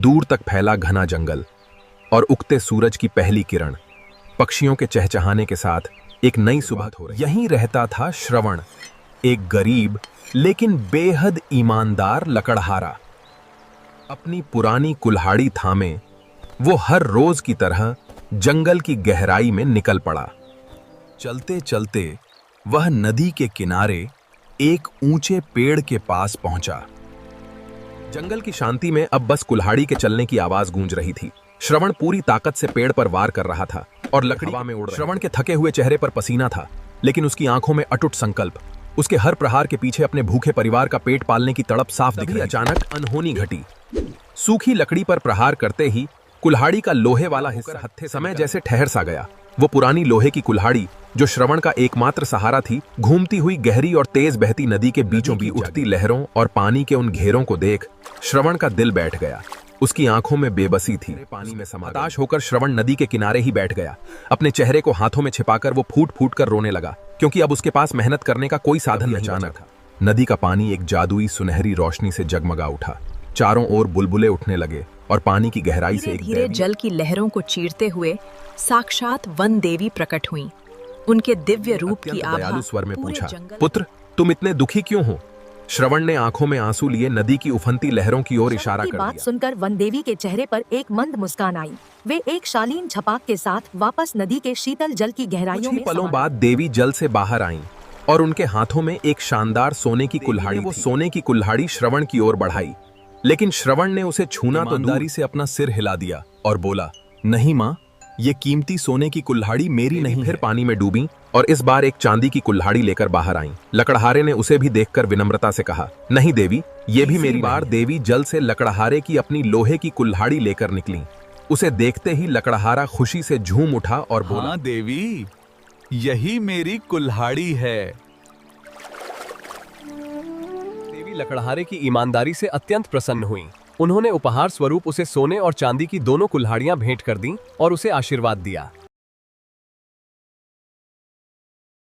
दूर तक फैला घना जंगल और उगते सूरज की पहली किरण, पक्षियों के चहचहाने के साथ एक नई सुबह हो रही। यहीं रहता था श्रवण, एक गरीब लेकिन बेहद ईमानदार लकड़हारा। अपनी पुरानी कुल्हाड़ी थामे वो हर रोज की तरह जंगल की गहराई में निकल पड़ा। चलते चलते वह नदी के किनारे एक ऊंचे पेड़ के पास पहुंचा। जंगल की शांति में अब बस कुल्हाड़ी के चलने की आवाज गूंज रही थी। श्रवण पूरी ताकत से पेड़ पर वार कर रहा था और लकड़ी हवा में उड़ रही। श्रवण के थके हुए चेहरे पर पसीना था, लेकिन उसकी आंखों में अटूट संकल्प। उसके हर प्रहार के पीछे अपने भूखे परिवार का पेट पालने की तड़प साफ दिख रही। अचानक अनहोनी घटी। सूखी लकड़ी पर प्रहार करते ही कुल्हाड़ी का लोहे वाला हिस्सा हत्थे समय जैसे ठहर सा गया। वो पुरानी लोहे की कुल्हाड़ी, जो श्रवण का एकमात्र सहारा थी, घूमती हुई गहरी और तेज बहती नदी के बीचों बीच उठती लहरों और पानी के उन घेरों को देख श्रवण का दिल बैठ गया। उसकी आंखों में बेबसी थी। पानी में हताश होकर श्रवण नदी के किनारे ही बैठ गया। अपने चेहरे को हाथों में छिपाकर वो फूट फूट कर रोने लगा, क्योंकि अब उसके पास मेहनत करने का कोई साधन नहीं। अचानक नदी का पानी एक जादुई सुनहरी रोशनी से जगमगा उठा। चारों ओर बुलबुले उठने लगे और पानी की गहराई से धीरे जल की लहरों को चीरते हुए साक्षात वन देवी प्रकट हुई। उनके दिव्य रूप की आभा दयालु स्वर में पूछा, पुत्र, तुम इतने दुखी क्यों हो? श्रवण ने आंखों में आंसू लिए नदी की उफनती लहरों की ओर इशारा कर दिया। बात सुनकर वन देवी के चेहरे पर एक मंद मुस्कान आई। वे एक शालीन छपाक के साथ वापस नदी के शीतल जल की गहराइयों में पलों बाद देवी जल से बाहर आईं और उनके हाथों में एक शानदार सोने की कुल्हाड़ी। वो सोने की कुल्हाड़ी श्रवण की ओर बढ़ाई, लेकिन श्रवण ने उसे छूना तो ईमानदारी से अपना सिर हिला दिया और बोला, नहीं माँ, ये कीमती सोने की कुल्हाड़ी मेरी नहीं। फिर पानी में डूबी और इस बार एक चांदी की कुल्हाड़ी लेकर बाहर आईं। लकड़हारे ने उसे भी देखकर विनम्रता से कहा, नहीं देवी, ये भी मेरी। बार देवी जल से लकड़हारे की अपनी लोहे की कुल्हाड़ी लेकर निकली। उसे देखते ही लकड़हारा खुशी से झूम उठा और बोला, हाँ देवी, यही मेरी कुल्हाड़ी है। देवी लकड़हारे की ईमानदारी से अत्यंत प्रसन्न हुई। उन्होंने उपहार स्वरूप उसे सोने और चांदी की दोनों कुल्हाड़ियां भेंट कर दी और उसे आशीर्वाद दिया।